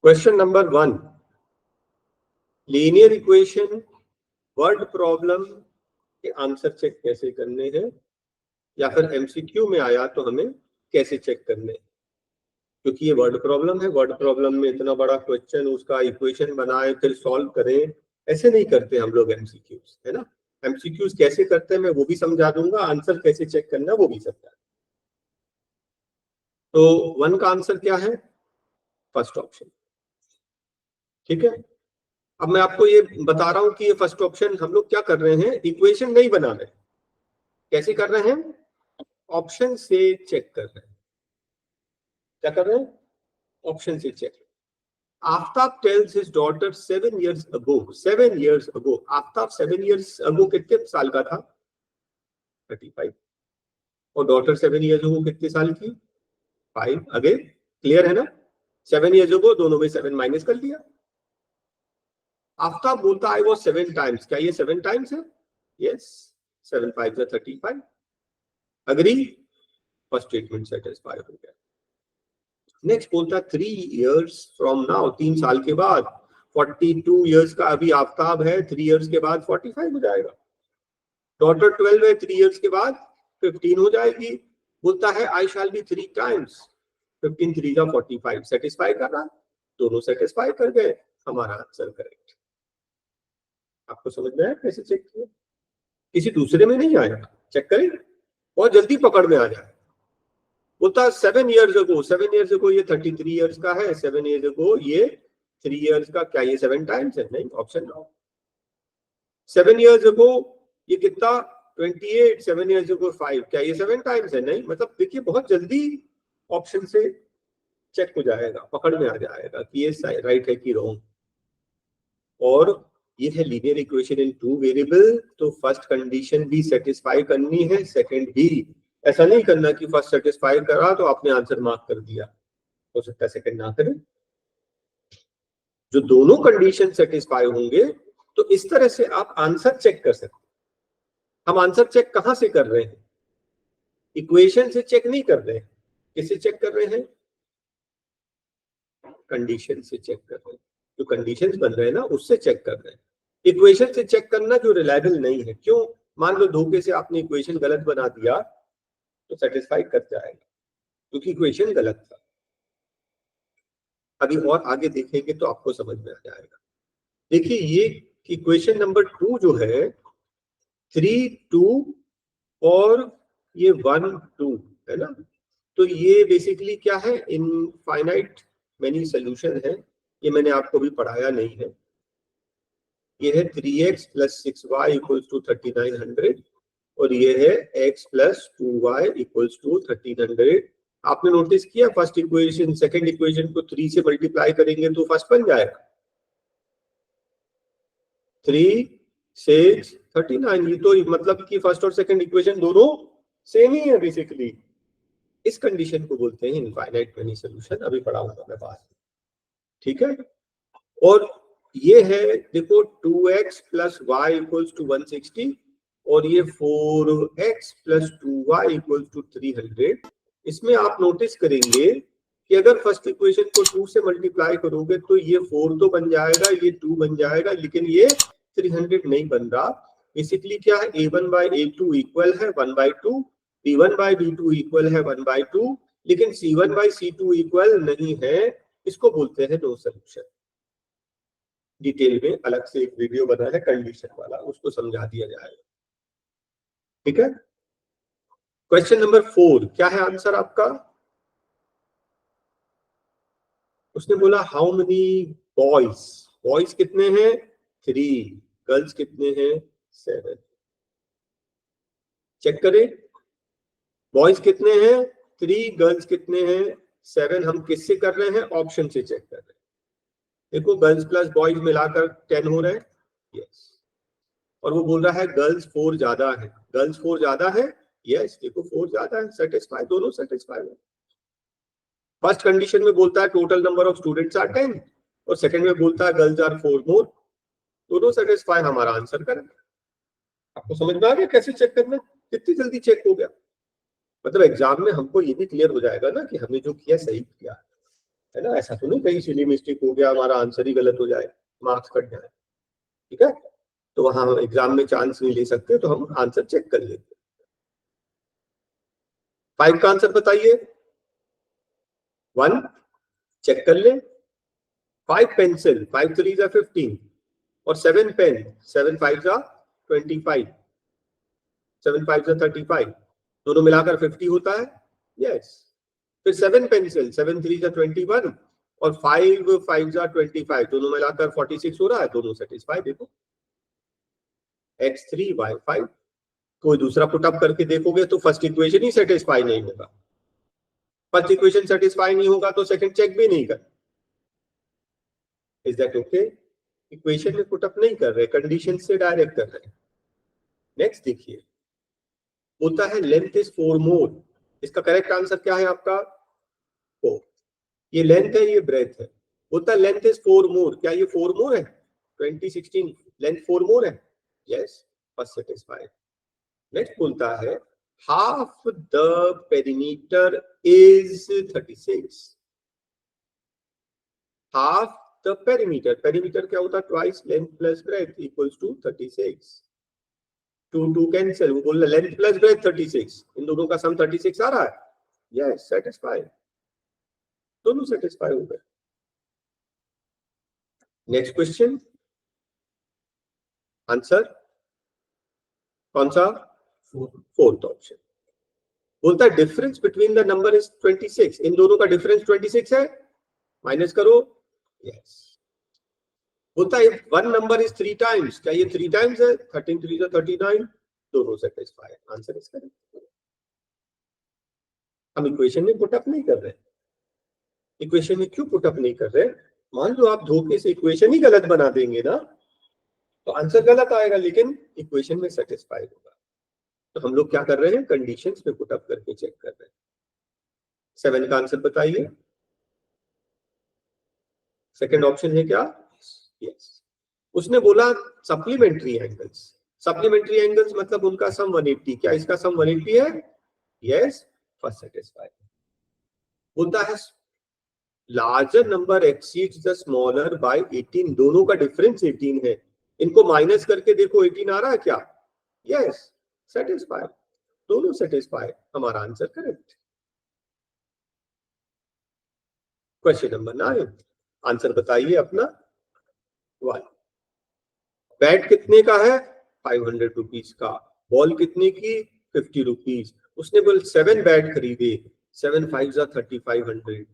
Question number 1, linear equation word problem के answer check कैसे करने हैं, या फिर एमसीक्यू में आया तो हमें कैसे चेक करने हैं। क्योंकि ये वर्ड प्रॉब्लम है, वर्ड प्रॉब्लम में इतना बड़ा क्वेश्चन, उसका इक्वेशन बनाए फिर सॉल्व करें, ऐसे नहीं करते हम लोग एमसीक्यूज, है ना। एमसीक्यूज कैसे करते हैं मैं वो भी समझा दूंगा, आंसर कैसे चेक करना वो भी समझा। तो 1 का आंसर क्या है? First option. ठीक है, अब मैं आपको ये बता रहा हूं कि ये फर्स्ट ऑप्शन हम लोग क्या कर रहे हैं, इक्वेशन नहीं बना रहे। कैसे कर रहे हैं? ऑप्शन से चेक कर रहे हैं। क्या कर रहे हैं? ऑप्शन से check. Aftab tells his daughter 7 years ago, 7 years ago, Aftab 7 years ago कितने साल का था? 35। और डॉटर 7 years ago कितने साल की? 5। अगेन क्लियर है ना? 7 years ago दोनों में 7 माइनस कर दिया। आफ्ताब बोलता है वो 7 times, क्या ये 7 times है? यस, 7 5 या 35। अग्री, फर्स्ट स्टेटमेंट सेटिस्फाई हो गया। नेक्स्ट बोलता 3 years फ्रॉम नाउ, 3 साल के बाद। 42 years का अभी आफ्ताब है, 3 years के बाद 45 हो जाएगा। डॉटर 12 है, 3 years के बाद 15 हो जाएगी। बोलता है आई शैल बी 3 times, 15 3 का 45। सेटिस्फाई कर रहा, दोनों सेटिस्फाई कर गए, हमारा आंसर करेक्ट। आपको समझ में आया कैसे चेक किया? किसी दूसरे में नहीं आया, चेक करें, बहुत जल्दी पकड़ में आ जाए। बोलता 7 years ago, 7 years ago ये 33 years का है, 7 years ago ये 3 years का, क्या ये 7 times है? नहीं, ऑप्शन रॉन्ग। 7 years ago ये कितना? 28। 7 years ago 5, क्या ये 7 times है? नहीं। मतलब देखिए बहुत जल्दी ऑप्शन से चेक हो जाएगा, पकड़ में आ जाएगा कि ये राइट है कि रॉन्ग। और ये है लीनियर इक्वेशन इन 2 वेरिएबल, तो फर्स्ट कंडीशन भी सेटिस्फाई करनी है, सेकंड भी। ऐसा नहीं करना कि फर्स्ट सेटिस्फाई करा तो आपने आंसर मार्क कर दिया, हो सकता है सेकंड ना करें। जो दोनों कंडीशन सेटिस्फाई होंगे तो इस तरह से आप आंसर चेक कर सकते हैं। हम आंसर चेक कहां से कर रहे हैं? इक्वेशन से चेक नहीं कर रहे हैं। किससे चेक कर रहे हैं? कंडीशन से चेक कर रहे हैं। जो कंडीशंस बन रहे हैं ना, उससे चेक कर रहे हैं। इक्वेशन से चेक करना जो रिलायबल नहीं है। क्यों? मान लो धोखे से आपने इक्वेशन गलत बना दिया तो सेटिस्फाई कर जाएगा, क्योंकि इक्वेशन गलत था। अभी और आगे देखेंगे तो आपको समझ में आ जाएगा। देखिए ये इक्वेशन नंबर 2 जो है, 3 2 और ये 1 2 है ना। तो ये बेसिकली क्या है, इनफाइनाइट मेनी सोल्यूशन है। ये मैंने आपको भी पढ़ाया नहीं है। ये है 3x + 6y = 3900 और ये है x + 2y = 1300। आपने नोटिस किया फर्स्ट इक्वेशन सेकंड इक्वेशन को 3 से मल्टीप्लाई करेंगे तो फर्स्ट बन जाएगा। 3 6 39, ये तो मतलब कि फर्स्ट और सेकंड इक्वेशन दोनों सेम ही है बेसिकली। इस कंडीशन को बोलते हैं इनफाइनाइट मेनी सॉल्यूशन, अभी पढ़ाऊंगा मैं बाद में। ठीक है, और ये है देखो 2x + y = 160 और ये 4x + 2y = 300। इसमें आप नोटिस करेंगे कि अगर फर्स्ट इक्वेशन को 2 से मल्टीप्लाई करोगे तो ये 4 तो बन जाएगा, ये 2 बन जाएगा, लेकिन ये 300 नहीं बन रहा। बेसिकली क्या है, a1/a2 इक्वल है 1/2, b1/b2 इक्वल है 1/2, लेकिन c1/c2 इक्वल नहीं है। इसको बोलते हैं नो सॉल्यूशन। डिटेल में अलग से एक वीडियो बना है कंडीशन वाला, उसको समझा दिया जाएगा। ठीक है, क्वेश्चन नंबर 4 क्या है आंसर आपका? उसने बोला हाउ मेनी बॉयज, बॉयज कितने हैं? 3, गर्ल्स कितने हैं? 7। चेक करें, बॉयज कितने हैं? 3, गर्ल्स कितने हैं? 7। हम किससे कर रहे हैं? ऑप्शन से चेक कर रहे हैं। देखो गर्ल्स प्लस बॉयज मिलाकर 10 हो रहे हैं, यस। और वो बोल रहा है गर्ल्स 4 ज्यादा है, गर्ल्स 4 ज्यादा है, यस। देखो 4 ज्यादा है, सेटिस्फाई, दोनों सेटिस्फाई है। फर्स्ट कंडीशन में बोलता है total number of students are 10 और सेकंड में बोलता है गर्ल्स आर 4 मोर, दोनों सेटिस्फाई, हमारा आंसर करेक्ट। आपको समझ में आ गया कैसे चेक करना? कितनी जल्दी चेक हो गया। मतलब एग्जाम में हमको ये भी क्लियर हो जाएगा ना कि हमने जो किया सही किया। है ना, ऐसा तो नहीं कहीं सिली मिस्टेक हो गया हमारा आंसर ही गलत हो जाए, मार्क्स कट जाए, ठीक है। तो वहां हम एग्जाम में चांस नहीं ले सकते, तो हम आंसर चेक कर लेते। 5 का आंसर बताइए। 1 चेक कर ले। 5 पेंसिल, 5 3 जा 15 और 7 पेन, 7 5 जा 25, 7 5 जा 35, दोनों मिलाकर 50 होता है। यस। फिर 7 पेंसिल, 7 3 जा 21 और 5 5 जा 25, दोनों मिलाकर 46 हो रहा है, दोनों सेटिस्फाई। देखो x3 y5, कोई दूसरा पुटअप करके देखोगे तो फर्स्ट इक्वेशन ही सेटिस्फाई नहीं होगा। फर्स्ट इक्वेशन सेटिस्फाई नहीं होगा तो सेकंड चेक भी नहीं कर। Is that okay? इक्वेशन में पुटअप नहीं कर रहे, कंडीशन से डायरेक्ट कर रहे हैं। नेक्स्ट देखिए, होता है लेंथ इज 4 मोर। इसका करेक्ट आंसर क्या है आपका? 4। ये लेंथ है, ये ब्रेथ है। होता है लेंथ इज 4 मोर, क्या ये 4 मोर है? 2016 लेंथ 4 मोर है। Yes, first satisfied. नेक्स्ट बोलता है half the perimeter is 36. half the perimeter, perimeter क्या होता है? twice length plus breadth equals to 36. 2 cancel, वो बोल रहा लेंथ प्लस ब्रेथ 36, इन दोनों का सम 36 आ रहा है। यस, सेटिस्फाई, दोनों सेटिस्फाई हो गए। नेक्स्ट क्वेश्चन, आंसर कौन सा? Fourth option. बोलता है difference between the number is 26, इन दोनों का डिफरेंस 26 है, माइनस करो। यस। बोलता है वन नंबर इज 3 टाइम्स, क्या ये 3 टाइम्स है? 13 3 जा 39, दोनों सेटिस्फाई। Answer is correct. हम इक्वेशन में पुटअप नहीं कर रहे। इक्वेशन में क्यों पुटअप नहीं कर रहे? मान लो आप धोखे से इक्वेशन ही गलत बना देंगे ना, तो आंसर गलत आएगा, लेकिन इक्वेशन में सेटिस्फाई होगा। तो हम लोग क्या कर रहे हैं? कंडीशंस में पुटअप करके चेक कर रहे हैं। 7 का आंसर बताइए। सेकंड ऑप्शन है क्या? यस। उसने बोला सप्लीमेंट्री एंगल्स। सप्लीमेंट्री एंगल्स मतलब उनका सम 180, क्या इसका सम 180 है? Yes, first satisfy. बोलता है larger number exceeds the smaller by 18, दोनों का डिफरेंस 18 है, इनको माइनस करके देखो 18 आ रहा है क्या? यस, सेटिस्फाई, दोनों सेटिस्फाई, हमारा answer correct. Question number 9, answer बताइए अपना। 1 बैट कितने का है? 500 रुपीज का। बॉल कितने की? 50 रुपीज। उसने बोल 7 बैट खरीदे, 7 5 जा 3500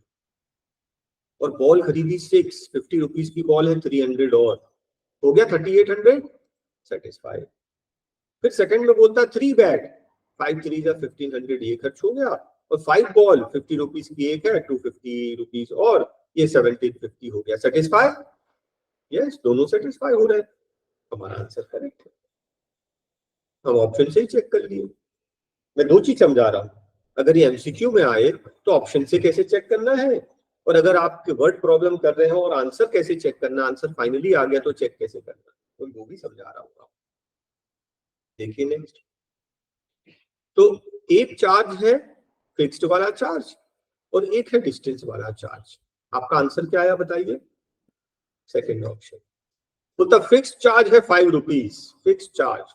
और बॉल खरीदी 6, 50 रुपीज की बॉल है, 300 और हो गया 3800, सेटिस्फाई। फिर सेकंड में बोलता 3 बैट, 5 3 जा 1500, ये खर्च हो गया, और 5 बॉल 50 रुपीज की एक है, 250 रुपीज और ये 1750 हो गया, सेटिस्फाई। यस, दोनों सेटिस्फाई हो रहे हैं, हमारा आंसर करेक्ट है। हम ऑप्शन से ही चेक कर लिए। मैं 2 चीज समझा रहा हूं, अगर ये एमसीक्यू में आए तो ऑप्शन से कैसे चेक करना है, और अगर आपके वर्ड प्रॉब्लम कर रहे हो और आंसर कैसे चेक करना, आंसर फाइनली आ गया तो चेक कैसे करना, तो वो भी समझा रहा हूँ। देखिए नेक्स्ट, तो एक चार्ज है फिक्स्ड वाला चार्ज और एक है डिस्टेंस वाला चार्ज। आपका आंसर क्या आया बताइए? Second option. तो द फिक्स्ड चार्ज है 5 रुपीज, फिक्स्ड चार्ज,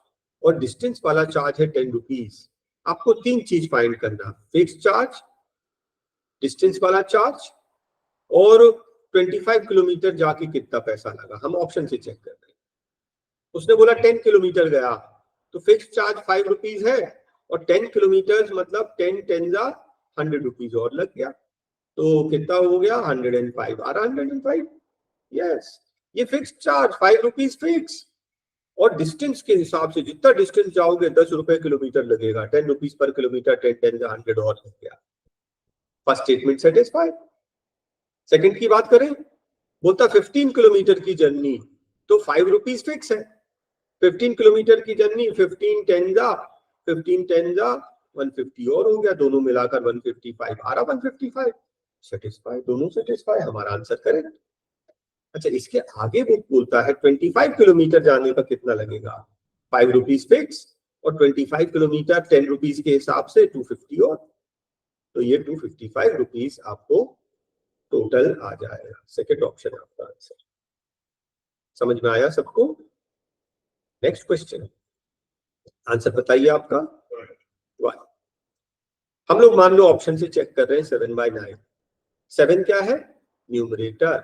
और डिस्टेंस वाला चार्ज है 10 रुपीज। आपको 3 चीज फाइंड करना, फिक्स्ड चार्ज, डिस्टेंस वाला चार्ज और 25 किलोमीटर जाके कितना पैसा लगा। हम ऑप्शन से चेक कर रहे हैं। उसने बोला 10 किलोमीटर गया, तो फिक्स्ड चार्ज 5 रुपीज है और 10 किलोमीटर मतलब 10 10 जा 100 रुपीज और लग गया, तो कितना हो गया? 105 आ रहा, 105। यस, ये फिक्स्ड चार्ज 5 रुपीज फिक्स, और डिस्टेंस के हिसाब से जितना डिस्टेंस जाओगे 10 रुपए किलोमीटर लगेगा, 10 रुपीज पर किलोमीटर, 10 10 जा 100 और लग गया। First statement satisfied. सेकंड की बात करें, बोलता 15 किलोमीटर की जर्नी, तो 5 रुपीज फिक्स है। 15 किलोमीटर की जर्नी, 15 10 जा 15 10 जा 150 और हो गया, दोनों मिलाकर 155 आ रहा, 155, सेटिस्फाई, दोनों सेटिस्फाई, हमारा आंसर करेक्ट। अच्छा, इसके आगे वो बोलता है 25 किलोमीटर जाने का कितना लगेगा? 5 रुपीज फिक्स और 25 किलोमीटर 10 रुपीज के हिसाब से 250 और, तो ये 255 रुपीज आपको टोटल आ जाएगा। सेकेंड ऑप्शन है आपका आंसर। समझ में आया सबको? नेक्स्ट क्वेश्चन, आंसर बताइए आपका। वन। हम लोग मान लो ऑप्शन से चेक कर रहे हैं 7/9। 7 क्या है? न्यूमरेटर।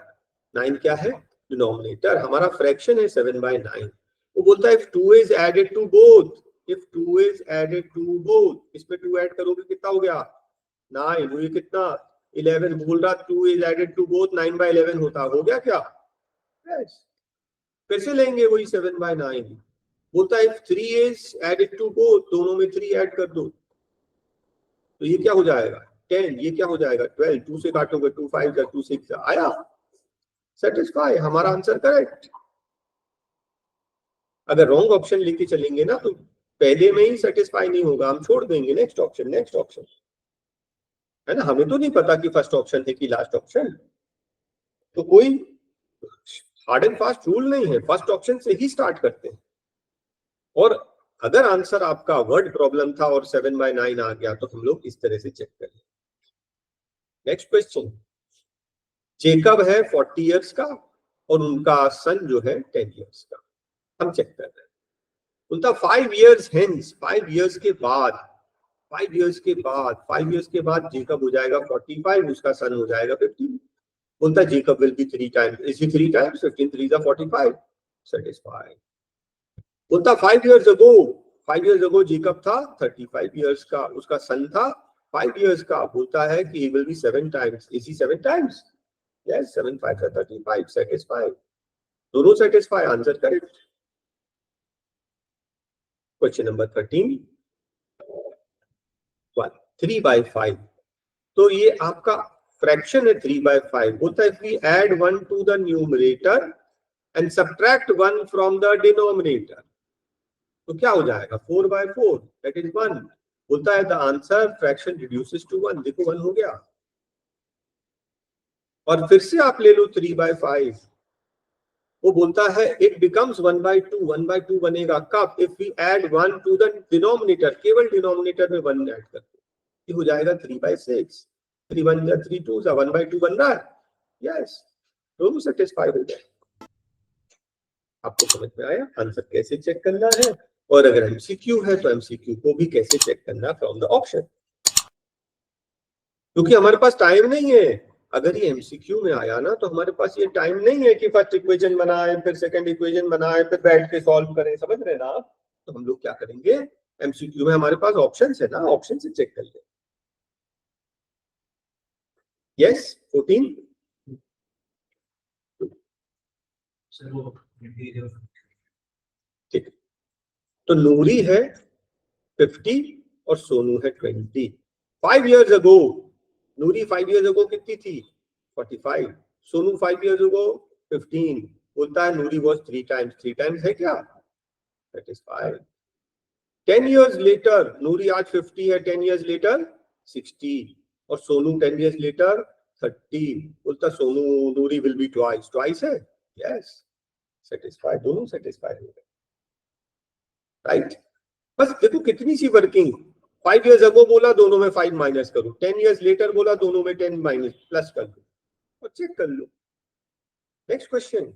9 क्या है? डिनोमिनेटर। हमारा फ्रैक्शन है 7/9। वो बोलता है if 2 is added to both, if 2 is added to both, इसमें 2 ऐड करोगे कितना हो गया? 9। ये कितना? 11। बोल रहा 2 इज एडेड टू बोथ 9/11 होता। हो गया क्या? यस। कैसे लेंगे वही 7/9? बोलता है if 3 is added to both, दोनों में 3 ऐड कर दो, तो ये क्या हो जाएगा? 10। ये क्या हो जाएगा? 12। 2 से काटोगे 2 5 जा 2 6 जा। आया? सेटिस्फाई। हमारा आंसर करेक्ट। अगर रॉन्ग ऑप्शन लेके चलेंगे ना तो पहले में ही सेटिस्फाई नहीं होगा, हम छोड़ देंगे। नेक्स्ट ऑप्शन, नेक्स्ट ऑप्शन, है ना? हमें तो नहीं पता कि फर्स्ट ऑप्शन है कि लास्ट ऑप्शन, तो कोई हार्ड एंड फास्ट रूल नहीं है, फर्स्ट ऑप्शन से ही स्टार्ट करते हैं। और अगर आंसर आपका वर्ड प्रॉब्लम था और 7/9 आ गया तो हम लोग इस तरह से चेक करें। नेक्स्ट क्वेश्चन, जेकब है 40 इयर्स का और उनका सन जो है 10 इयर्स का। हम चेक कर रहे हैं। उनका 5 इयर्स हेंस, 5 इयर्स के बाद, 5 इयर्स के बाद, 5 इयर्स के बाद जेकब हो जाएगा 45, उसका सन हो जाएगा 50। बोलता है Jacob will be 3 times, is he 3 times? 15 3 जा 45। सेटिस्फाइड। बोलता 5 years ago, 5 years ago Jacob था 35 इयर्स का, उसका सन था 5 इयर्स का। बोलता है कि he will be 7 times, is he 7 times? Yes. 7 5 जा 35। सेटिस्फाइड। दोनों satisfy, answer correct. Question number 13, 3/5। तो ये आपका फ्रैक्शन है 3/5। बोलता है if we add 1 to the numerator and subtract 1 from the denominator, तो क्या हो जाएगा? 4/4, that is 1। बोलता है the answer fraction reduces to 1। देखो 1 हो गया। और फिर से आप ले लो 3/5, वो बोलता है it becomes 1/2। 1/2 बनेगा कब? if we add 1 to the denominator, केवल डिनोमिनेटर में 1 ऐड कर दो, ये हो जाएगा 3/6। 3 1 जा 3 2 जा 1/2 बन रहा है। यस, दोनों सेटिस्फाई हो गए। आपको समझ में आया आंसर कैसे चेक करना है? और अगर एमसीक्यू है तो एमसीक्यू को भी कैसे चेक करना फ्रॉम द ऑप्शन, क्योंकि हमारे पास टाइम नहीं है। अगर ये एमसीक्यू में आया ना तो हमारे पास ये टाइम नहीं है कि फर्स्ट इक्वेशन बनाए फिर सेकंड इक्वेशन बनाए फिर बैठ के सॉल्व करें। समझ रहे ना आप? तो हम लोग क्या करेंगे, एमसीक्यू में हमारे पास ऑप्शन है ना, ऑप्शन से चेक कर ले। यस 14। ठीक, तो नूरी है 50 और सोनू है 20। 5 इयर्स अगो नूरी 5 इयर्स अगो कितनी थी? 45। Sonu 5 years ago 15। बोलता है नूरी वॉज 3 टाइम्स। 3 टाइम्स है क्या? That is 5। 10 इयर्स लेटर, नूरी आज 50 है, 10 इयर्स लेटर 60 और सोनू 10 इयर्स लेटर 30। बोलता सोनू नूरी विल बी ट्वाइस। ट्वाइस है? Yes, satisfied. दोनों सेटिस्फाइड हो गए। राइट, बस देखो कितनी सी वर्किंग। 5 इयर्स अगो बोला दोनों में 5 माइनस करो, 10 इयर्स लेटर बोला दोनों में 10 माइनस प्लस कर दो और चेक कर लो। नेक्स्ट क्वेश्चन,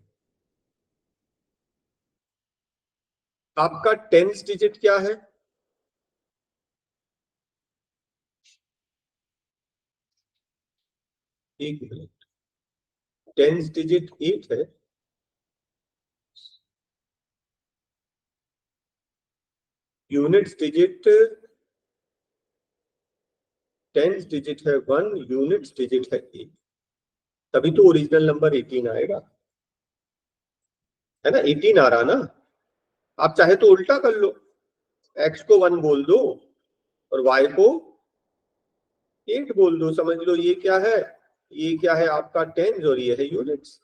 आपका 10th डिजिट क्या है? एक मिनट, 10th डिजिट 8 है। यूनिट्स डिजिट 10th डिजिट है 1, यूनिट्स डिजिट है 8, तभी तो ओरिजिनल नंबर 18 आएगा, है ना? 18 आ रहा ना। आप चाहे तो उल्टा कर लो, x को 1 बोल दो और y को 8 बोल दो। समझ लो ये क्या है, ये क्या है आपका 10 और ये है यूनिट्स।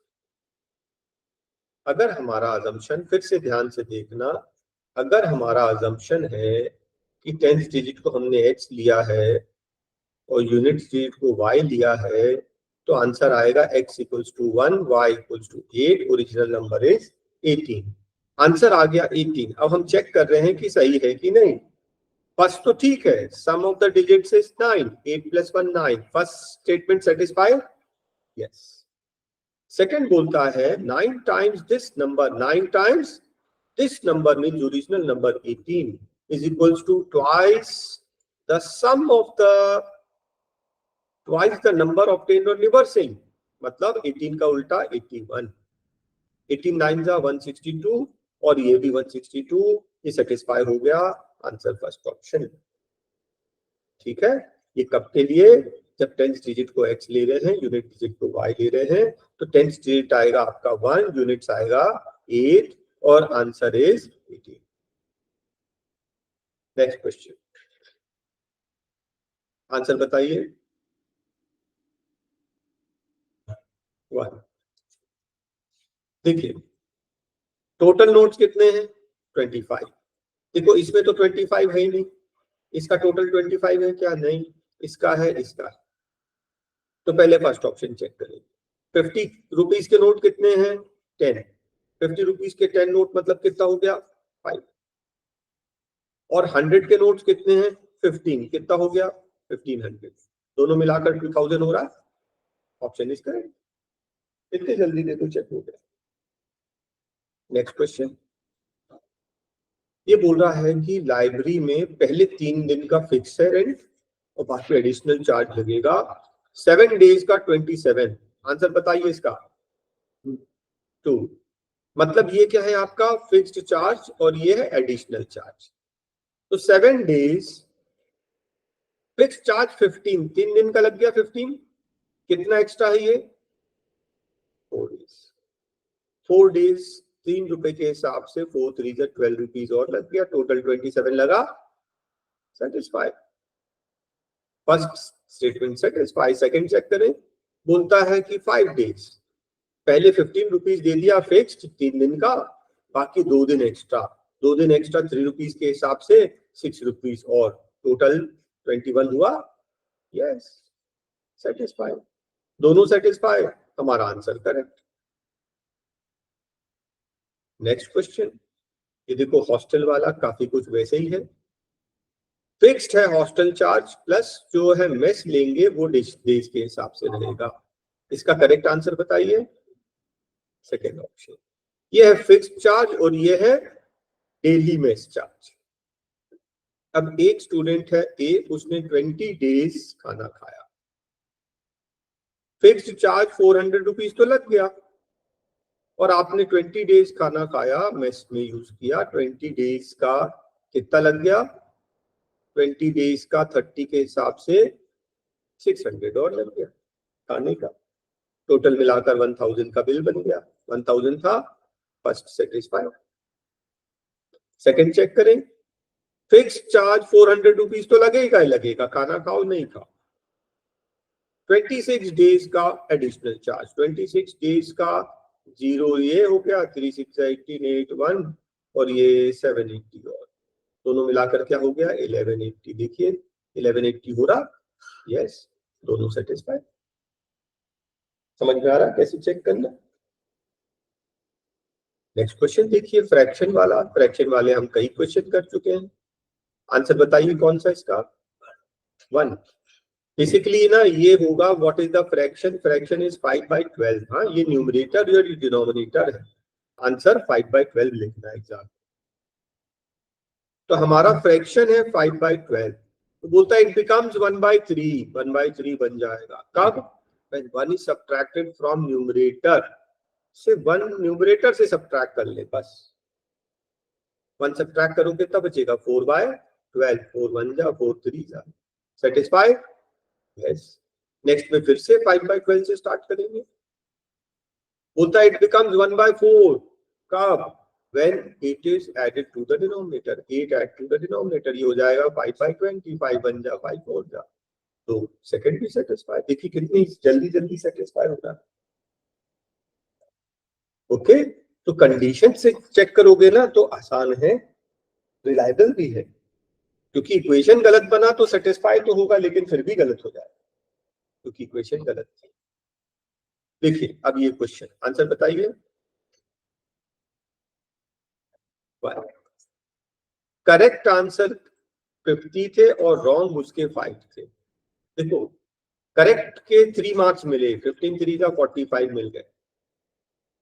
अगर हमारा अजम्पशन, फिर से ध्यान से देखना, अगर हमारा अजम्पशन है कि 10th डिजिट को हमने x लिया है और यूनिट्स डिजिट को y लिया है, तो आंसर आएगा x equals to 1, y equals to 8, original number is 18। Answer आ गया 18। अब हम चेक कर रहे हैं कि सही है कि नहीं। फर्स्ट तो ठीक है, sum of the digits is 9, 8 + 1 9। First statement satisfy? Yes. Second बोलता है 9 times this number, 9 times this number means original number 18 is equals to twice the sum of the twice the number obtained on reversing, मतलब 18 का उल्टा 81, 18 9 जा 162 और ये भी 162, ये सेटिस्फाई हो गया, आंसर फर्स्ट ऑप्शन। ठीक है, ये कब के लिए, जब 10th डिजिट को x ले रहे हैं, यूनिट डिजिट को y ले रहे हैं, तो 10th डिजिट आएगा आपका 1, यूनिट्स आएगा 8 और answer is 18। Next question, answer बताइए। 1। देखिए टोटल नोट्स कितने हैं, 25। देखो इसमें तो 25 है ही नहीं, इसका टोटल 25 है क्या, नहीं, इसका है, इसका है। तो पहले फर्स्ट ऑप्शन चेक करेंगे। 50 रुपीज के नोट कितने हैं, 10। 50 रुपीज के 10 नोट मतलब कितना हो गया, 5। और 100 के नोट्स कितने हैं, 15, कितना हो गया, 1500। दोनों मिलाकर 2000 हो रहा है, ऑप्शन इज करेक्ट। इतने जल्दी देखो चेक हो गया। नेक्स्ट क्वेश्चन, ये बोल रहा है कि लाइब्रेरी में पहले 3 दिन का फिक्स है रेंट और बाकी एडिशनल चार्ज लगेगा, 7 डेज का 27। आंसर बताइए इसका, 2। मतलब ये क्या है आपका फिक्स्ड चार्ज और ये है एडिशनल चार्ज। तो 7 डेज फिक्स चार्ज 15, 3 दिन का लग गया 15, कितना एक्स्ट्रा है ये, 4 डेज। 4 डेज 3 रुपए के हिसाब से 4 3 12 रुपीज और लग गया, टोटल 27 लगा, satisfy. First statement satisfy. Second check करें, बोलता है कि 5 डेज, पहले 15 रुपीज दे दिया फिक्स्ड 3 दिन का, बाकी 2 दिन एक्स्ट्रा, 2 दिन एक्स्ट्रा 3 रुपीज के हिसाब से 6 रुपीज और, टोटल 21 हुआ, यस, सेटिस्फाई। दोनों सेटिस्फाई, हमारा आंसर करेक्ट। नेक्स्ट क्वेश्चन, ये देखो हॉस्टल वाला काफी कुछ वैसे ही है। फिक्स्ड है हॉस्टल चार्ज प्लस जो है मेस लेंगे वो डेज के हिसाब से रहेगा। इसका करेक्ट आंसर बताइए, सेकेंड ऑप्शन। ये है फिक्स्ड चार्ज और ये है डेली मेस चार्ज। अब एक स्टूडेंट है ए, उसने 20 डेज खाना खाया, फिक्स्ड चार्ज 400 रुपीज तो लग गया, और आपने 20 डेज खाना खाया, मेस में यूज किया, 20 डेज का कितना लग गया, 20 डेज का 30 के हिसाब से 600 और लग गया खाने का, टोटल मिलाकर 1000 का बिल बन गया, 1000 था, फर्स्ट सेटिस्फाई। सेकंड चेक करें, फिक्स चार्ज 400 रुपीज तो लगेगा ही लगेगा, खाना खाओ नहीं खाओ। 26 डेज का एडिशनल चार्ज, 26 डेज का 0 ये हो गया, 3 6 18 8 1 और ये 780 और, दोनों मिलाकर क्या हो गया, 1180। देखिए 1180 हो रहा, यस, दोनों सेटिस्फाई। समझ में आ रहा कैसे चेक करना। नेक्स्ट क्वेश्चन देखिए, फ्रैक्शन वाला। फ्रैक्शन वाले हम कई क्वेश्चन कर चुके हैं, आंसर बताइए कौन सा इसका, 1। बेसिकली ना ये होगा, what is the fraction, fraction is 5/12। हाँ, ये न्यूमरेटर और ये डिनोमिनेटर है, आंसर 5/12 लिखना है एग्जाम। तो हमारा फ्रैक्शन है 5/12, तो बोलता है इट बिकम्स 1/3, 1/3 बन जाएगा कब, when 1 is subtracted from numerator, से 1 न्यूमरेटर से सब्ट्रैक्ट कर ले बस, 1 सब्ट्रैक्ट करोगे तब बचेगा 4/12, 4 1 जा 4 3 जा, सेटिस्फाई, यस। नेक्स्ट में फिर से 5/12 से स्टार्ट करेंगे, बोलता है इट बिकम्स 1/4 कब, when 8 is added to the denominator, 8 add to the denominator, ये हो जाएगा 5/20, 5 1 जा 5 4 जा, तो सेकंड भी सेटिस्फाई। देखिए कितनी जल्दी जल्दी सेटिस्फाई होता है। ओके, तो कंडीशन से चेक करोगे ना तो आसान है, रिलायबल भी है, क्योंकि इक्वेशन गलत बना तो सेटिस्फाई तो होगा लेकिन फिर भी गलत हो जाएगा क्योंकि इक्वेशन गलत थी। देखिए अब ये क्वेश्चन, आंसर बताइए। करेक्ट आंसर 50 थे और रॉन्ग उसके 5 थे। देखो करेक्ट के 3 मार्क्स मिले, 15 3 का 45 मिल गए।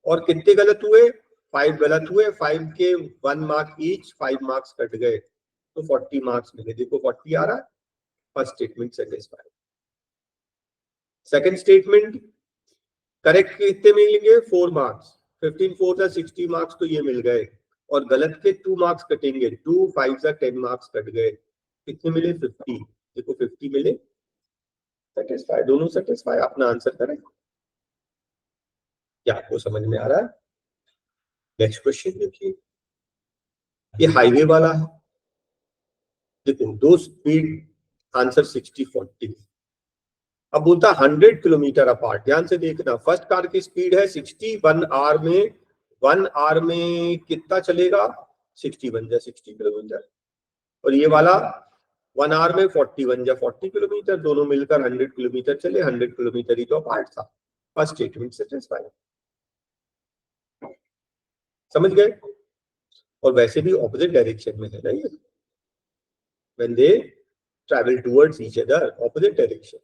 और कितने गलत हुए? 5 गलत हुए। 5 के 1 मार्क ईच, 5 मार्क्स कट गए, तो 40 मार्क्स मिले। देखो 40 आ रहा है। First statement satisfied. Second statement, correct के कितने मिलेंगे? 4 मार्क्स। 15 4 का 60 मार्क्स, तो ये मिल गए। और गलत के 2 मार्क्स कटेंगे, 2 5 का 10 मार्क्स कट गए। कितने मिले? 50। देखो 50 मिले, सेटिस्फाई, दोनों सेटिस्फाई। अपना आंसर करें। क्या आपको समझ में आ रहा है? नेक्स्ट क्वेश्चन देखिए, ये हाईवे वाला है। देखो दो स्पीड, आंसर 60 40। अब बोलता 100 किलोमीटर अपार्ट। ध्यान से देखना, फर्स्ट कार की स्पीड है 60, 1 आवर में, 1 आवर में कितना चलेगा? 60 बन जाए 60 किलोमीटर। और ये वाला 1 आवर में 40 बन जाए 40 किलोमीटर। दोनों मिलकर 100 किलोमीटर चले। 100 किलोमीटर ही तो अपार्ट था। First statement satisfy. समझ गए? और वैसे भी ऑपोजिट डायरेक्शन में है ना ये, when they travel towards each other, opposite direction।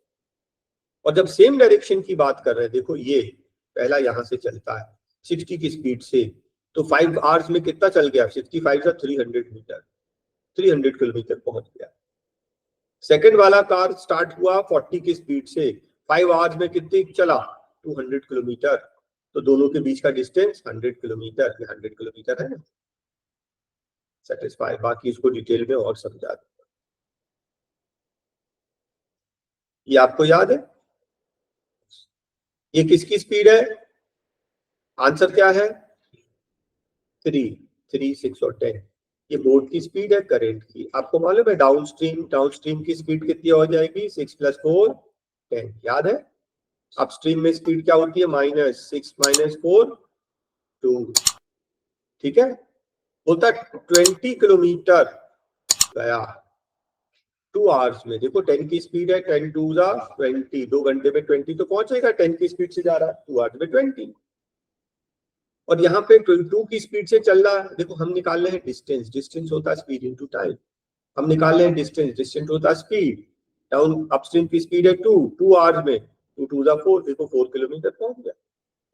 और जब सेम डायरेक्शन की बात कर रहे हैं, देखो ये पहला यहां से चलता है 60 की स्पीड से, तो 5 आवर्स में कितना चल गया? 65 से 300 मीटर, 300 किलोमीटर पहुंच गया। सेकंड वाला कार स्टार्ट हुआ 40 की स्पीड से, 5 आवर्स में कितनी चला? 200 किलोमीटर। तो दोनों के बीच का डिस्टेंस 100 किलोमीटर। 100 किलोमीटर है ना, सेटिस्फाई। बाकी इसको डिटेल में और समझा दो। ये आपको याद है? ये किसकी स्पीड है? आंसर क्या है? 3 3 6 और 10। ये बोर्ड की स्पीड है, करंट की। आपको मालूम है डाउनस्ट्रीम की स्पीड कितनी हो जाएगी? 6 + 4 10। याद है? अपस्ट्रीम में स्पीड क्या होती है? -6 - 4 2। ठीक है। बोलता 20 किलोमीटर गया 2 आवर्स में। देखो 10 की स्पीड है, 10 2 20, 2 घंटे में 20 तो पहुंचेगा। 10 की स्पीड से जा रहा है, 2 आवर्स में 20। और यहाँ पे 22 की स्पीड से चल रहा है। देखो हम निकाल रहे हैं डिस्टेंस, डिस्टेंस होता है स्पीड इनटू टाइम। हम निकाल रहे हैं डिस्टेंस, डिस्टेंस होता है स्पीड। डाउन अपस्ट्रीम की स्पीड है 2 आवर्स में, 2 2 4। देखो 4 किलोमीटर पहुंच गया।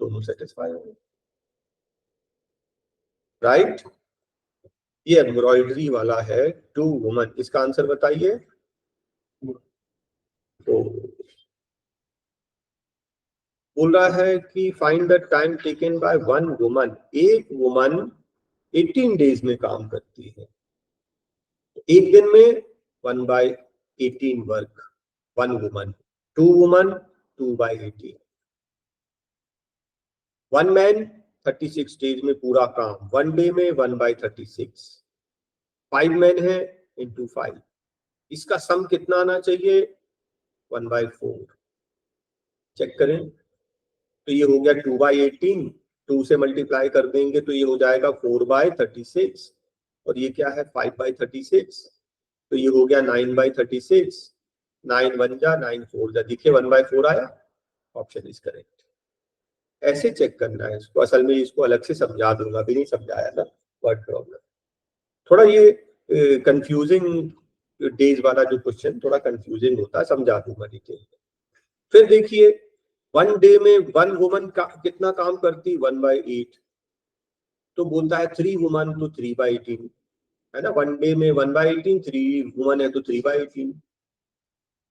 दोनों सेटिस्फाई हो गए, राइट। ये एम्ब्रॉयडरी वाला है 2 वुमन। इसका आंसर बताइए। तो बोल रहा है कि find the time taken by 1 woman. एक वुमन 18 डेज में काम करती है। एक दिन में 1/18 work, 1 woman. 2 woman 2/18। 1 man 36 days में पूरा काम, 1 डे में 1/36। 5 मैन है इंटू 5। इसका सम कितना आना चाहिए? 1/4। चेक करें, तो ये हो गया 2/18। 2 से मल्टीप्लाई कर देंगे तो ये हो जाएगा 4/36। और ये क्या है? 5/36। तो ये हो गया 9/36। 9 1 जा 9 4 जा। देखिए 1/4 आया। Option is correct. ऐसे चेक करना है इसको। असल में इसको अलग से समझा दूंगा, अभी नहीं समझाया था, वर्ड प्रॉब्लम। थोड़ा ये कंफ्यूजिंग डेज वाला जो क्वेश्चन थोड़ा कंफ्यूजिंग होता है, समझा दूंगा डिटेल। फिर देखिए 1 डे में 1 वुमन का कितना काम करती? 1/8। तो बोलता है 3 वुमन तो 3/18 है ना। 1 डे में 1/18, 3 वुमन है तो 3/18।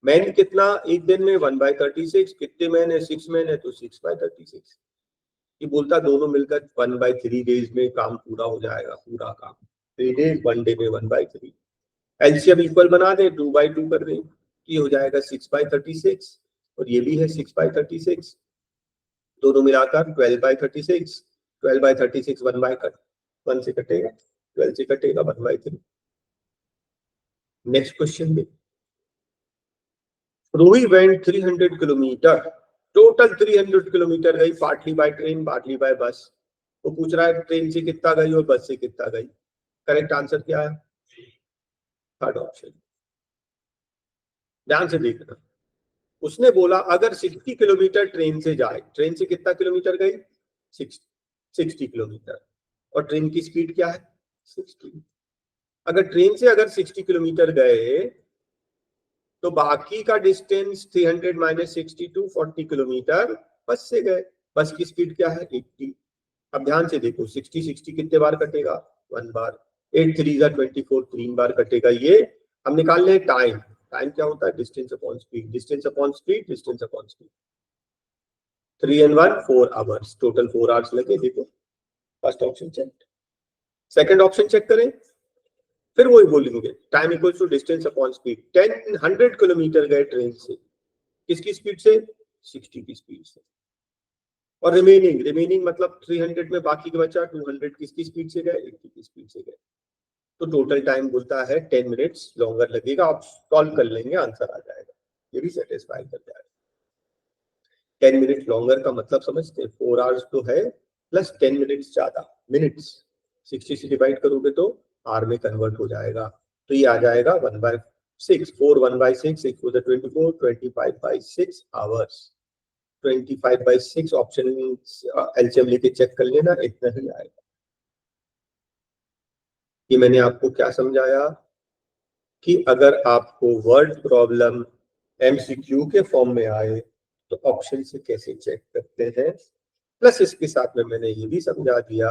मैन कितना एक दिन में? 1/36। कितने मैन है? 6 मैन है तो 6/36। ये बोलता दोनों मिलकर 1/3 डेज में काम पूरा हो जाएगा। पूरा काम 3 डेज, 1 डे में 1/3। एलसीएम इक्वल बना दे, 2/2 कर दे, ये हो जाएगा 6/36। और ये भी है 6/36। दोनों मिलाकर 12/36। 12/36 1 से कटेगा, 12 से कटेगा 1/3। नेक्स्ट क्वेश्चन में Ruhi went 300 kilometre. Total 300 kilometre गई, partly by train partly by bus. वो पूछ रहा है ट्रेन से कितना गई और बस से कितना गई। करेक्ट आंसर क्या है? Third option. ध्यान से देखना, उसने बोला अगर 60 किलोमीटर ट्रेन से जाए, ट्रेन से कितना किलोमीटर गई? 60 किलोमीटर। और ट्रेन की स्पीड क्या है? 60। अगर ट्रेन से 60 किलोमीटर गए तो बाकी का डिस्टेंस 300 माइनस 62 40 किलोमीटर बस से गए। बस की स्पीड क्या है 80। अब ध्यान से देखो 60 कितने बार कटेगा 1 बार। 8 3 24 3 बार कटेगा। ये हम निकाल लें टाइम। टाइम क्या होता है distance upon speed. Distance upon speed distance upon speed. 3 and 1 4 hours total 4 hours लगे। देखो first option check. Second option check करें फिर वही बोलेंगे time equals to distance upon speed. 100 kilometre गए ट्रेन से किसकी स्पीड से 60 की स्पीड से। और रिमेनिंग मतलब 300 में बाकी के बचा 200 किसकी स्पीड से गए 80 की स्पीड से गए। तो टोटल टाइम बोलता है 10 मिनट्स लॉन्गर लगेगा। आप सॉल्व कर लेंगे आंसर आ जाएगा। ये भी सेटिस्फाई कर जाएगा। 10 मिनट लॉन्गर का मतलब समझते हैं 4 आवर्स तो है प्लस 10 मिनट्स ज्यादा मिनट्स 60 से डिवाइड करोगे तो आर में कन्वर्ट हो जाएगा। तो ये आ जाएगा 1/6 4 1/6 6 4 24 25/6 आवर्स। 25/6 ऑप्शन एलसीएम लेके चेक कर लेना इतना ही आएगा। ये मैंने आपको क्या समझाया कि अगर आपको वर्ड प्रॉब्लम एमसीक्यू के फॉर्म में आए तो ऑप्शन से कैसे चेक करते हैं। प्लस इसके साथ में मैंने ये भी समझा दिया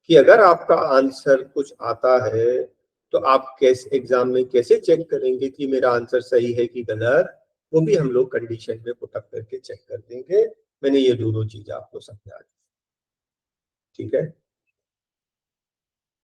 कि अगर आपका आंसर कुछ आता है तो आप कैसे एग्जाम में कैसे चेक करेंगे कि मेरा आंसर सही है कि गलत। वो भी हम लोग कंडीशन में पुट अप करके चेक कर देंगे। मैंने ये दोनों चीज आपको समझा दी। ठीक है।